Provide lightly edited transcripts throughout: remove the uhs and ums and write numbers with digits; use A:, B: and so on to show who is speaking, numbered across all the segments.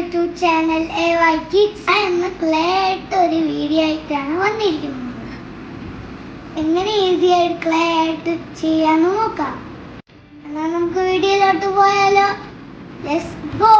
A: YouTube channel AY Kids എന്ന clay ആയിട്ട് ഒരു വീഡിയോ ആയിട്ടാണ് വന്നിരിക്കുന്നത്. എങ്ങനെ ഈസി ആയിട്ട് ക്ലേ ആയിട്ട് ചെയ്യാന്ന് നോക്കാം. എന്നാൽ നമുക്ക് വീഡിയോയിലോട്ട് പോയാലോ? Let's go.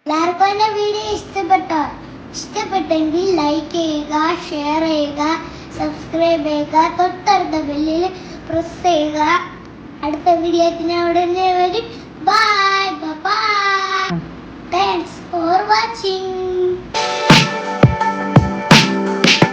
A: എല്ലാവർക്കും എൻ്റെ വീഡിയോ ഇഷ്ടപ്പെട്ടെങ്കിൽ ലൈക്ക് ചെയ്യുക, ഷെയർ ചെയ്യുക, സബ്സ്ക്രൈബ് ചെയ്യുക, തൊട്ടടുത്ത ബെല്ലിൽ പ്രസ് ചെയ്യുക. അടുത്ത വീഡിയോത്തിന് ഉടനെ വരും. Bye bye. Thanks for watching.